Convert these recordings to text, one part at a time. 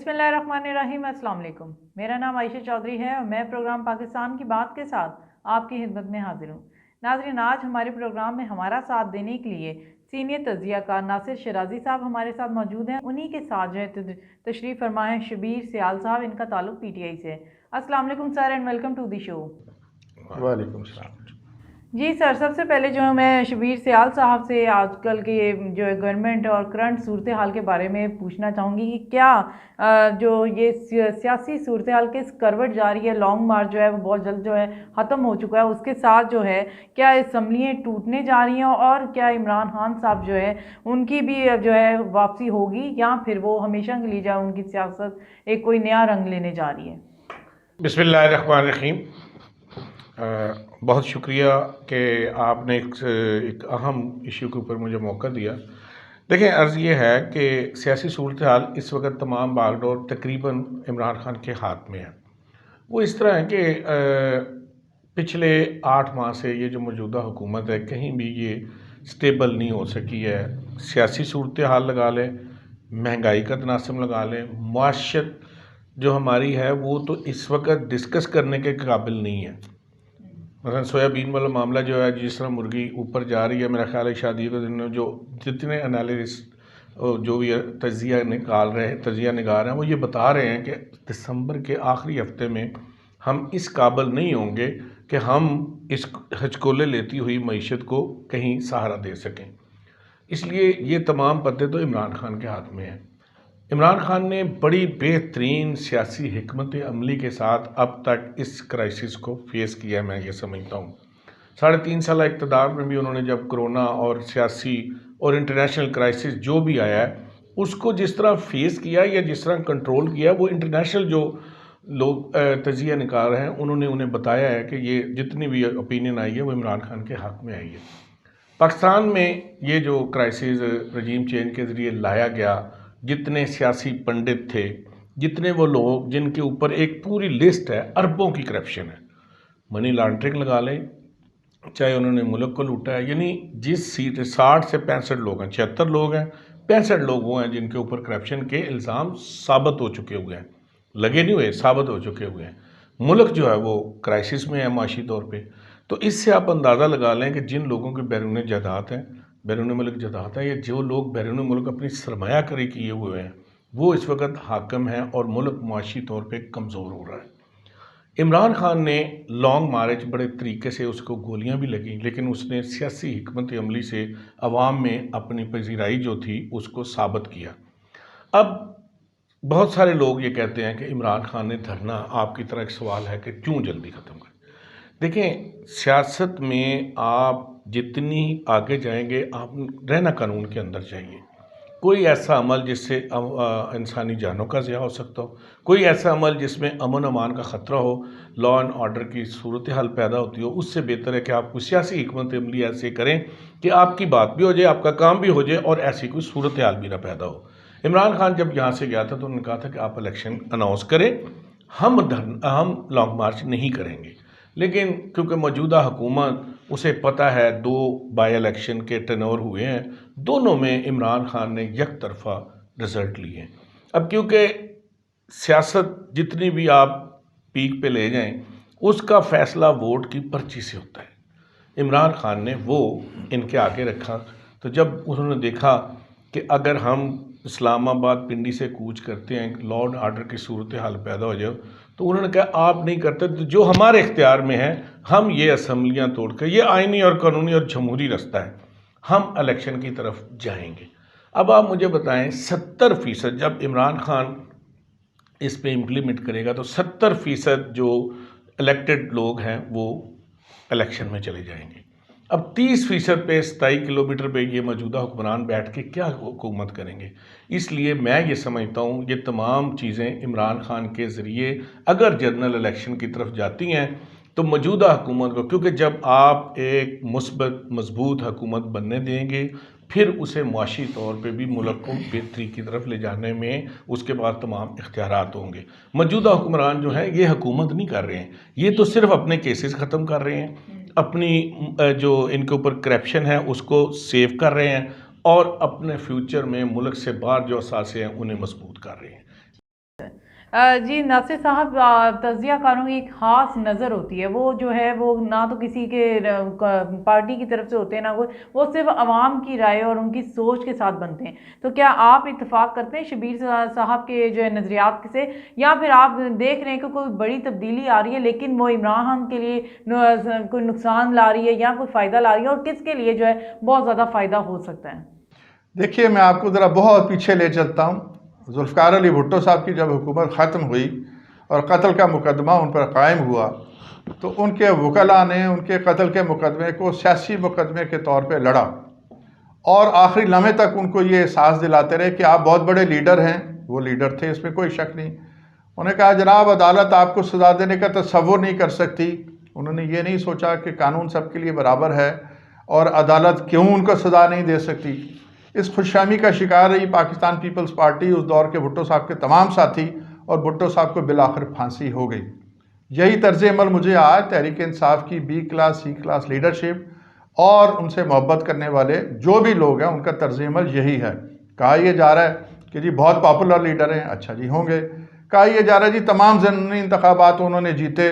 बिस्मिल्लाहिर्रहमानिर्रहीम। अस्सलाम वालेकुम। मेरा नाम आयशा चौधरी है और मैं प्रोग्राम पाकिस्तान की बात के साथ आपकी खिदमत में हाजिर हूँ। नाज़रीन, आज हमारे प्रोग्राम में हमारा साथ देने के लिए सीनियर तजियाकार नासिर शराजी साहब हमारे साथ मौजूद हैं। उन्हीं के साथ जो है तशरीफ़ फरमा है शबीर सियाल साहब, इनका ताल्लुक PTI से है। अस्सलाम वालेकुम sir and welcome to the show. वालेकुम सलाम। जी सर, सबसे पहले जो है मैं शबीर सियाल साहब से आजकल के जो है गवर्नमेंट और करंट सूरत हाल के बारे में पूछना चाहूँगी कि क्या जो ये सियासी सूरत हाल किस करवट जा रही है, लॉन्ग मार्च जो है वो बहुत जल्द जो है ख़त्म हो चुका है, उसके साथ जो है क्या असम्बलियाँ टूटने जा रही हैं और क्या इमरान खान साहब जो है उनकी भी जो है वापसी होगी या फिर वो हमेशा के लिए जो उनकी सियासत एक कोई नया रंग लेने जा रही है? बिस्मिल्लाहिर्रहमानिर्रहीम। बहुत शुक्रिया कि आपने एक अहम इशू के ऊपर मुझे मौका दिया। देखें, अर्ज़ ये है कि सियासी सूरत हाल इस वक्त तमाम बागडोर तकरीबन इमरान खान के हाथ में है। वो इस तरह है कि पिछले 8 माह से ये जो मौजूदा हुकूमत है कहीं भी ये स्टेबल नहीं हो सकी है। सियासी सूरत हाल लगा लें, महंगाई का तनासब लगा लें, मुआशत जो हमारी है वो तो इस वक्त डिस्कस करने के काबिल नहीं है। मसलन सोयाबीन वाला मामला जो है, जिस तरह मुर्गी ऊपर जा रही है, मेरा ख्याल है शादी के दिन जो जितने एनालिस्ट जो भी तजिया निगार हैं वो ये बता रहे हैं कि दिसंबर के आखिरी हफ्ते में हम इस काबिल नहीं होंगे कि हम इस हचकोले लेती हुई मईशत को कहीं सहारा दे सकें। इसलिए ये तमाम पत्ते तो इमरान खान के हाथ में हैं। इमरान खान ने बड़ी बेहतरीन सियासी हिकमत अमली के साथ अब तक इस क्राइसिस को फेस किया है, मैं ये समझता हूँ। 3.5 साल इक़्तिदार में भी उन्होंने जब कोरोना और सियासी और इंटरनेशनल क्राइसिस जो भी आया है उसको जिस तरह फेस किया या जिस तरह कंट्रोल किया, वो इंटरनेशनल जो लोग तजिया निकाल रहे हैं उन्होंने उन्हें बताया है कि ये जितनी भी ओपिनियन आई है वो इमरान खान के हक़ में आई है। पाकिस्तान में ये जो क्राइसिस रजीम चेंज के ज़रिए लाया गया, जितने सियासी पंडित थे, जितने वो लोग जिनके ऊपर एक पूरी लिस्ट है, अरबों की करप्शन है, मनी लॉन्ड्रिंग लगा लें, चाहे उन्होंने मुल्क को लूटा है, यानी जिस सीट 60 से 65 लोग हैं, 76 लोग हैं, 65 लोग वो हैं जिनके ऊपर करप्शन के इल्ज़ाम साबित हो चुके हुए हैं, लगे नहीं हुए, साबित हो चुके हुए हैं। मुल्क जो है वो क्राइसिस में है माशी तौर पे। तो इससे आप अंदाज़ा लगा लें कि जिन लोगों की बैरून जायदाद हैं, बैरून मुल्क जायदाद है, या जो लोग बैरून मुल्क अपनी सरमाया करी किए हुए हैं, वो इस वक्त हाकिम हैं और मुल्क माशी तौर पे कमज़ोर हो रहा है। इमरान खान ने लॉन्ग मार्च बड़े तरीके से, उसको गोलियां भी लगीं, लेकिन उसने सियासी हिकमत अमली से अवाम में अपनी पजीराई जो थी उसको साबित किया। अब बहुत सारे लोग ये कहते हैं कि इमरान खान ने धरना, आपकी तरह एक सवाल है कि क्यों जल्दी ख़त्म कर। देखें, सियासत में आप जितनी आगे जाएंगे, आप रहना कानून के अंदर चाहिए। कोई ऐसा अमल जिससे इंसानी जानों का ज़िया हो सकता हो, कोई ऐसा अमल जिसमें अमन अमान का ख़तरा हो, लॉ एंड ऑर्डर की सूरत हाल पैदा होती हो, उससे बेहतर है कि आप कोई सियासी हिकमत अमली ऐसे करें कि आपकी बात भी हो जाए, आपका काम भी हो जाए और ऐसी कोई सूरत हाल भी ना पैदा हो। इमरान खान जब यहाँ से गया था तो उन्होंने कहा था कि आप इलेक्शन अनाउंस करें, हम लॉन्ग मार्च नहीं करेंगे। लेकिन क्योंकि मौजूदा हुकूमत, उसे पता है 2 बाई इलेक्शन के टर्नओवर हुए हैं, दोनों में इमरान खान ने एक तरफा रिज़ल्ट लिए हैं। अब क्योंकि सियासत जितनी भी आप पीक पे ले जाएं, उसका फ़ैसला वोट की पर्ची से होता है। इमरान खान ने वो इनके आगे रखा, तो जब उन्होंने देखा कि अगर हम इस्लामाबाद पिंडी से कूच करते हैं, लॉ एंड ऑर्डर की सूरत हाल पैदा हो जाए, तो उन्होंने कहा आप नहीं करते तो जो हमारे इख्तियार में है, हम ये असम्बलियाँ तोड़ कर, ये आइनी और कानूनी और जमहूरी रास्ता है, हम इलेक्शन की तरफ जाएंगे। अब आप मुझे बताएं, 70% जब इमरान खान इस पे इम्प्लीमेंट करेगा तो 70% जो इलेक्टेड लोग हैं वो इलेक्शन में चले जाएंगे। अब 30% पे 27 किलोमीटर पे ये मौजूदा हुक्मरान बैठ के क्या हुकूमत करेंगे। इसलिए मैं ये समझता हूँ ये तमाम चीज़ें इमरान खान के ज़रिए अगर जनरल इलेक्शन की तरफ जाती हैं तो मौजूदा हुकूमत को, क्योंकि जब आप एक मुस्बत मजबूत हुकूमत बनने देंगे फिर उसे मुआशी तौर पे भी मुल्क को बेहतरी की तरफ ले जाने में उसके बाद तमाम इख्तियारात होंगे। मौजूदा हुक्मरान जो है ये हुकूमत नहीं कर रहे हैं, ये तो सिर्फ अपने केसेस ख़त्म कर रहे हैं, अपनी जो इनके ऊपर करप्शन है उसको सेव कर रहे हैं और अपने फ्यूचर में मुल्क से बाहर जो असासे हैं उन्हें मजबूत कर रहे हैं। जी नासिर साहब, तज्ज़ियाकारों की एक ख़ास नज़र होती है, वो जो है वो ना तो किसी के पार्टी की तरफ से होते हैं ना कोई, वो सिर्फ आवाम की राय और उनकी सोच के साथ बनते हैं। तो क्या आप इत्तेफाक करते हैं शबीर साहब के जो है नज़रियात से, या फिर आप देख रहे हैं कि कोई बड़ी तब्दीली आ रही है लेकिन वो इमरान खान के लिए कोई नुकसान ला रही है या कोई फ़ायदा ला रही है, और किसके लिए जो है बहुत ज़्यादा फ़ायदा हो सकता है? देखिए, मैं आपको ज़रा बहुत पीछे ले चलता हूँ। जुल्फ़िकार अली भुट्टो साहब की जब हुकूमत ख़त्म हुई और कत्ल का मुकदमा उन पर कायम हुआ, तो उनके वकला ने उनके कत्ल के मुकदमे को सियासी मुकदमे के तौर पे लड़ा और आखिरी लम्हे तक उनको ये एहसास दिलाते रहे कि आप बहुत बड़े लीडर हैं। वो लीडर थे, इसमें कोई शक नहीं। उन्होंने कहा, जनाब अदालत आपको सज़ा देने का तसव्वुर नहीं कर सकती। उन्होंने ये नहीं सोचा कि कानून सबके लिए बराबर है और अदालत क्यों उनको सज़ा नहीं दे सकती। इस खुशहामी का शिकार रही पाकिस्तान पीपल्स पार्टी, उस दौर के भुट्टो साहब के तमाम साथी, और भुट्टो साहब को बिलाखिर फांसी हो गई। यही तर्ज अमल मुझे आज तहरीक इंसाफ की B class C class leadership और उनसे मोहब्बत करने वाले जो भी लोग हैं उनका तर्ज अमल यही है। कहा यह जा रहा है कि जी बहुत पॉपुलर लीडर हैं, अच्छा जी होंगे। कहा यह जा रहा है जी तमाम ज़मीनी इंतखाबात उन्होंने जीते।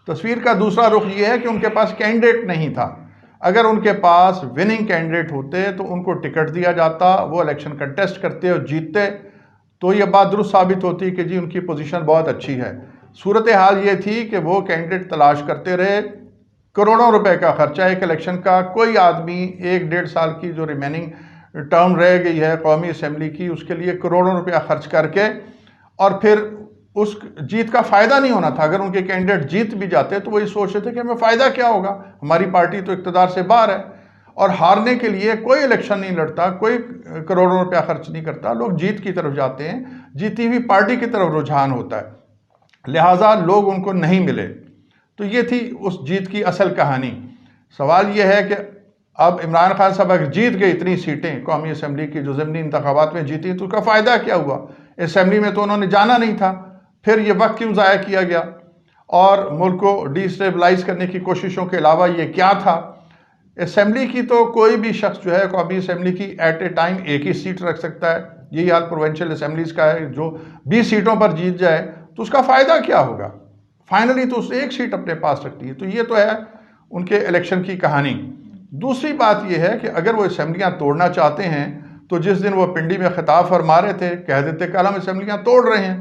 तस्वीर का दूसरा रुख ये है कि उनके पास कैंडिडेट नहीं था। अगर उनके पास विनिंग कैंडिडेट होते तो उनको टिकट दिया जाता, वो इलेक्शन कंटेस्ट करते और जीतते, तो ये बात दुरुस्त साबित होती कि जी उनकी पोजीशन बहुत अच्छी है। सूरत हाल ये थी कि वो कैंडिडेट तलाश करते रहे, करोड़ों रुपए का खर्चा एक इलेक्शन का। कोई आदमी 1-1.5 साल की जो रिमेनिंग टर्म रह गई है कौमी असम्बली की, उसके लिए करोड़ों रुपया खर्च करके, और फिर उस जीत का फ़ायदा नहीं होना था। अगर उनके कैंडिडेट जीत भी जाते तो वो ये सोचते थे कि हमें फ़ायदा क्या होगा, हमारी पार्टी तो इक़्तिदार से बाहर है। और हारने के लिए कोई इलेक्शन नहीं लड़ता, कोई करोड़ों रुपया खर्च नहीं करता, लोग जीत की तरफ जाते हैं, जीती हुई पार्टी की तरफ रुझान होता है, लिहाजा लोग उनको नहीं मिले। तो ये थी उस जीत की असल कहानी। सवाल ये है कि अब इमरान खान साहब अगर जीत गए इतनी सीटें कौमी असम्बली की जो ज़मीनी इंतखाबात में जीती, तो उसका फ़ायदा क्या हुआ? असम्बली में तो उन्होंने जाना नहीं था, फिर ये वक्त क्यों ज़ाया किया गया? और मुल्क को डिस्टेबलाइज करने की कोशिशों के अलावा ये क्या था? असम्बली की तो कोई भी शख्स जो है कौमी असम्बली की एट ए टाइम एक ही सीट रख सकता है। यही हाल प्रोविंशियल असम्बलीज़ का है। जो 20 सीटों पर जीत जाए तो उसका फ़ायदा क्या होगा? फाइनली तो उसे एक सीट अपने पास रखती है। तो ये तो है उनके इलेक्शन की कहानी। दूसरी बात यह है कि अगर वो असम्बलियाँ तोड़ना चाहते हैं तो जिस दिन वो पिंडी में खिताब फरमा रहे थे, कह देते कल हम असम्बलियाँ तोड़ रहे हैं।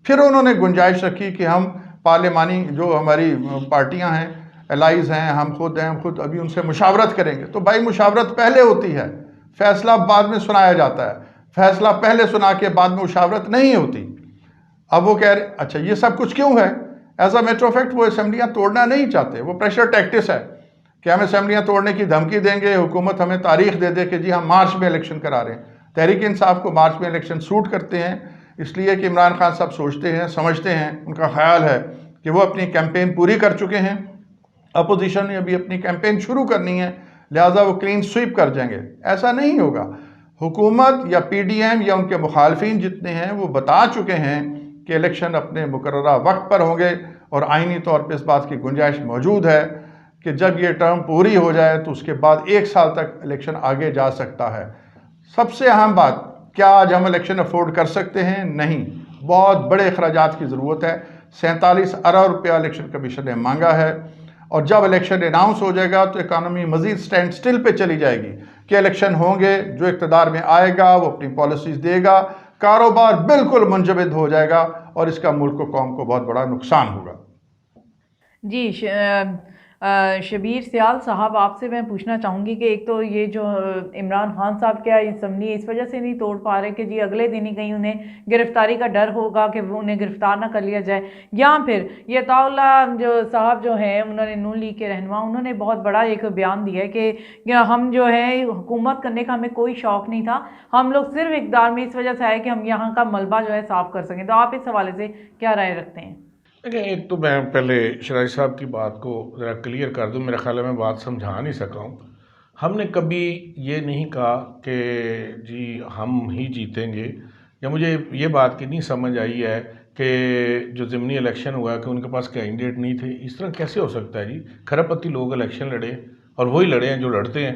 फिर उन्होंने गुंजाइश रखी कि हम पार्लिमानी जो हमारी पार्टियाँ हैं, एलाइज़ हैं, हम खुद अभी उनसे मुशावरत करेंगे। तो भाई मुशावरत पहले होती है, फैसला बाद में सुनाया जाता है। फैसला पहले सुना के बाद में मुशावरत नहीं होती। अब वो कह रहे अच्छा ये सब कुछ क्यों है? As a matter of fact वो असम्बलियाँ तोड़ना नहीं चाहते, वो प्रेशर टैक्टिस है कि हम असम्बलियाँ तोड़ने की धमकी देंगे, हुकूमत हमें तारीख दे दे कि जी हम मार्च में इलेक्शन करा रहे हैं। तहरीक इंसाफ को मार्च में इलेक्शन सूट करते हैं, इसलिए कि इमरान खान साहब सोचते हैं, समझते हैं, उनका ख्याल है कि वो अपनी कैंपेन पूरी कर चुके हैं, अपोजिशन ने अभी अपनी कैंपेन शुरू करनी है, लिहाजा वो क्लीन स्वीप कर जाएंगे। ऐसा नहीं होगा। हुकूमत या PDM या उनके मुखालफिन जितने हैं वो बता चुके हैं कि इलेक्शन अपने मुकर्ररा वक्त पर होंगे, और आइनी तौर पर इस बात की गुंजाइश मौजूद है कि जब ये टर्म पूरी हो जाए तो उसके बाद 1 साल तक इलेक्शन आगे जा सकता है। सबसे अहम बात, क्या आज हम इलेक्शन अफोर्ड कर सकते हैं? नहीं, बहुत बड़े अखराजात की ज़रूरत है। 47 अरब रुपया इलेक्शन कमीशन ने मांगा है, और जब इलेक्शन अनाउंस हो जाएगा तो इकानमी मज़ीद स्टैंड स्टिल पे चली जाएगी कि इलेक्शन होंगे, जो इक़्तिदार में आएगा वो अपनी पॉलिसीज़ देगा, कारोबार बिल्कुल मुंजमद हो जाएगा, और इसका मुल्क को कौम को बहुत बड़ा नुकसान होगा। जी शबीर सियाल साहब, आपसे मैं पूछना चाहूँगी कि एक तो ये जो इमरान खान साहब क्या असम्बली इस वजह से नहीं तोड़ पा रहे कि जी अगले दिन ही कहीं उन्हें गिरफ्तारी का डर होगा कि वो उन्हें गिरफ्तार ना कर लिया जाए, या फिर ये अताउल्ला जो साहब जो हैं उन्होंने नून लीग के रहनुमा, उन्होंने बहुत बड़ा एक बयान दिया है कि हम जो है हुकूमत करने का हमें कोई शौक़ नहीं था, हम लोग सिर्फ इक़्तिदार में इस वजह से आए कि हम यहाँ का मलबा जो है साफ़ कर सकें। तो आप इस हवाले से क्या राय रखते हैं? देखिए, एक तो मैं पहले शराई साहब की बात को ज़रा क्लियर कर दूं। मेरे ख्याल में मैं बात समझा नहीं सका हूँ। हमने कभी ये नहीं कहा कि जी हम ही जीतेंगे, या मुझे ये बात की नहीं समझ आई है कि जो ज़िमनी इलेक्शन हुआ कि उनके पास कैंडिडेट नहीं थे। इस तरह कैसे हो सकता है जी? खरबपति लोग इलेक्शन लड़े और वही लड़े हैं जो लड़ते हैं।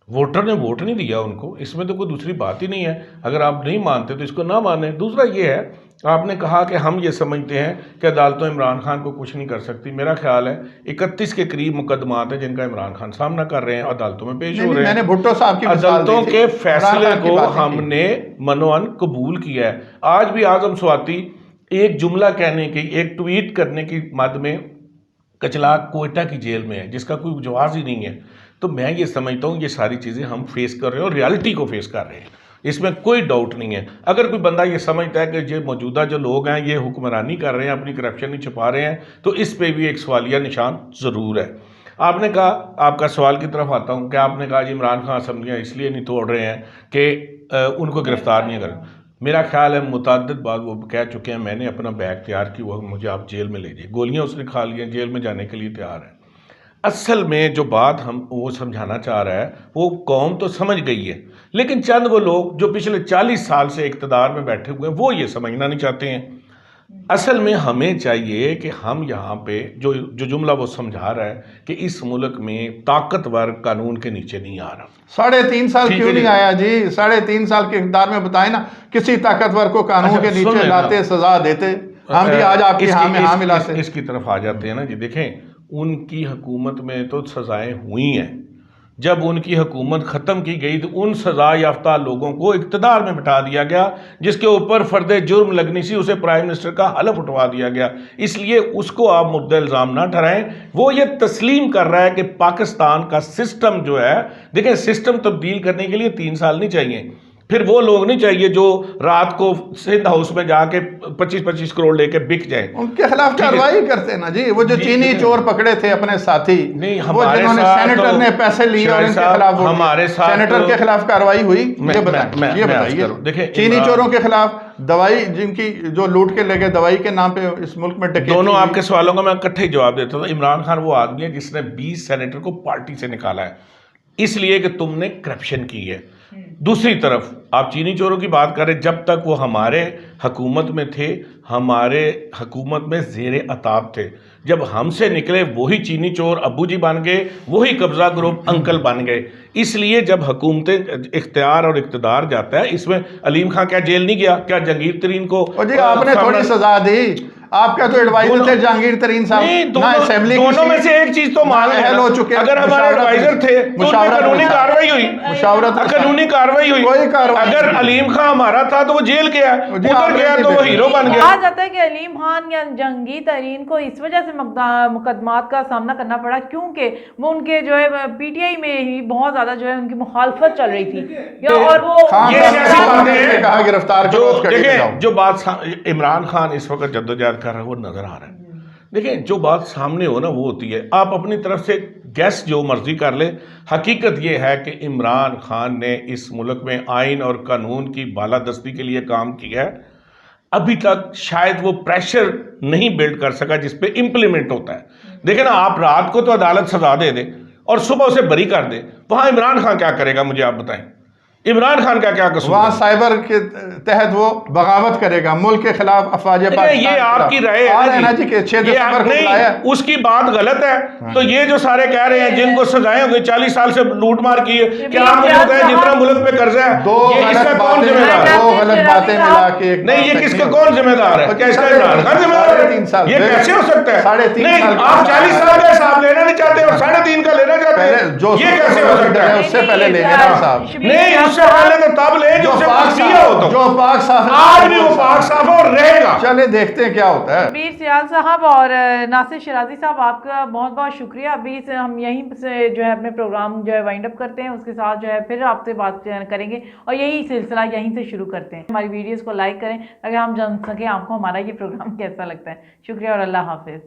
वोटर ने वोट नहीं दिया उनको, इसमें तो कोई दूसरी बात ही नहीं है। अगर आप नहीं मानते तो इसको ना माने। दूसरा ये है आपने कहा कि हम ये समझते हैं कि अदालतों इमरान खान को कुछ नहीं कर सकती। मेरा ख्याल है 31 के करीब मुकदमात हैं जिनका इमरान खान सामना कर रहे हैं, अदालतों में पेश हो रहे हैं। मैंने भुट्टो साहब की अदालतों के फैसले को हमने मनोअन कबूल किया है। आज भी आजम स्वाति एक जुमला कहने की, एक ट्वीट करने की मद में कचलाक कोयटा की जेल में है, जिसका कोई जवाब ही नहीं है। तो मैं ये समझता हूँ ये सारी चीज़ें हम फेस कर रहे हैं और रियलिटी को फेस कर रहे हैं, इसमें कोई डाउट नहीं है। अगर कोई बंदा ये समझता है कि ये मौजूदा जो लोग हैं ये हुक्मरानी कर रहे हैं, अपनी करप्शन नहीं छुपा रहे हैं, तो इस पे भी एक सवालिया निशान ज़रूर है। आपने कहा, आपका सवाल की तरफ आता हूँ कि आपने कहा जी इमरान खान असम्बलियाँ इसलिए नहीं तोड़ रहे हैं कि उनको गिरफ्तार नहीं करें। मेरा ख्याल है मुतअद्दिद बार वो कह चुके हैं मैंने अपना बैग तैयार की, वो मुझे आप जेल में ले जाइए, गोलियाँ उसने खा ली हैं, जेल में जाने के लिए तैयार है। असल में जो बात हम वो समझाना चाह रहा है वो कौम तो समझ गई है, लेकिन चंद वो लोग जो पिछले 40 साल से इक़्तिदार में बैठे हुए हैं वो ये समझना नहीं चाहते हैं। असल में हमें चाहिए कि हम यहाँ पे जो जुमला वो समझा रहा है कि इस मुल्क में ताकतवर कानून के नीचे नहीं आ रहा। 3.5 साल क्यों नहीं आया जी? 3.5 साल के इक़्तिदार में बताए ना, किसी ताकतवर को कानून के नीचे लाते, सजा देते, हम भी आज आपकी हाँ में हाँ मिलाते। इसकी तरफ आ जाते हैं ना जी। देखें, उनकी हुकूमत में तो सजाएं हुई हैं। जब उनकी हुकूमत ख़त्म की गई तो उन सजा याफ्ता लोगों को इक़्तिदार में बिठा दिया गया, जिसके ऊपर फ़र्द जुर्म लगनी सी उसे प्राइम मिनिस्टर का हलफ उठवा दिया गया। इसलिए उसको आप मुद्दा इल्ज़ाम ना ठहराएं। वो ये तस्लीम कर रहा है कि पाकिस्तान का सिस्टम जो है, देखें सिस्टम तब्दील करने के लिए 3 साल नहीं चाहिए। फिर वो लोग नहीं चाहिए जो रात को सिंध हाउस में जाके 25-25 करोड़ लेके बिक जाए। उनके खिलाफ कार्रवाई करते ना जी। वो जो चीनी चोर पकड़े थे अपने साथी, नहीं वो जिन्होंने सेनेटर ने पैसे लिए और इनके खिलाफ हमारे साथ सेनेटर के खिलाफ कार्रवाई हुई। ये बताइए, देखिए चीनी चोरों के खिलाफ दवाई, जिनकी जो लूट के ले गए दवाई के नाम पे इस मुल्क में डकैती। दोनों आपके सवालों का मैं इकट्ठे ही जवाब देता हूँ। इमरान खान वो आदमी है जिसने 20 सेनेटर को पार्टी से निकाला है इसलिए कि तुमने करप्शन की है। दूसरी तरफ आप चीनी चोरों की बात करें, जब तक वो हमारे हुकूमत में थे, हमारे हुकूमत में ज़ेरे अताब थे, जब हमसे निकले वही चीनी चोर अब्बू जी बन गए, वही कब्ज़ा ग्रुप अंकल बन गए। इसलिए जब हुकूमतें इख्तियार और इक़्तिदार जाता है, इसमें अलीम खान क्या जेल नहीं गया? क्या जहांगीर तरीन को आपने थोड़ी सजा दी? आपका तो एडवाइजर थे जहांगीर तरीन साहब, दोनों में से एक चीज तो मान हो चुके। अगर हमारे एडवाइजर थे तो कानूनी कार्रवाई हुई, कानूनी कार्रवाई हुई। अगर अलीम खान हमारा था तो वो जेल गया, उधर गया तो वो हीरो बन गया। कहा जाता है कि अलीम खान या जहांगीर तरीन को इस वजह से मुकदमात का सामना करना पड़ा क्योंकि वो उनके जो है पीटीआई में ही बहुत ज्यादा जो है उनकी मुखालफत चल रही थी, और वो कहा गिरफ्तार। जो बात इमरान खान इस वक्त जद्दोजहद कर रहा है वो नजर आ रहा है। देखिए, जो बात सामने हो ना वो होती है। आप अपनी तरफ से गैस जो मर्जी कर ले, हकीकत ये है कि इमरान खान ने इस मुल्क में आइन और कानून की बालादस्ती के लिए काम किया है। अभी तक शायद वो प्रेशर नहीं बिल्ड कर सका जिस पे इम्प्लीमेंट होता है। देखिए ना, आप रात को तो अदालत सजा दे दे और सुबह उसे बरी कर दे, वहां इमरान खान क्या करेगा? मुझे आप बताएं, इमरान खान का क्या कसूर? वहाँ साइबर के तहत वो बगावत करेगा, मुल्क के खिलाफ अफवाज पाकिस्तान। ये आपकी राय है ना जी, 6 दिसंबर को बुलाया, उसकी बात गलत है। तो ये जो सारे कह रहे हैं जिनको सजाएं हो गई, 40 साल से लूट मार की है, क्या आप मुझे बताएं जितना मुल्क पे कर्जा है, इसका कौन जिम्मेदार है? 2 गलत बातें मिला के नहीं, ये किसका कौन जिम्मेदार है? क्या इसका इमरान खान जिम्मेदार है? 3 साल ये कैसे हो सकता है? 3.5 साल आप 40 साल का हिसाब लेना नहीं चाहते और 3.5 का लेना चाहते हैं, ये कैसे हो सकता है? उससे पहले लेंगे ना साहब। नहीं, उससे पहले तो तब लेंगे जो पाक साफ, आज भी वो पाक साफ और रहेगा। चले देखते हैं क्या होता है। शबीर सियाल साहब और नासिर शराजी साहब, आपका बहुत बहुत शुक्रिया। अभी से हम यहीं से जो है अपने प्रोग्राम जो है वाइंड अप करते हैं, उसके साथ जो है फिर आपसे बात करेंगे और यही सिलसिला यहीं से शुरू करते हैं। हमारी वीडियोस को लाइक करें ताकि हम जान सकें आपको हमारा ये प्रोग्राम कैसा लगता है। शुक्रिया और अल्लाह हाफिज़।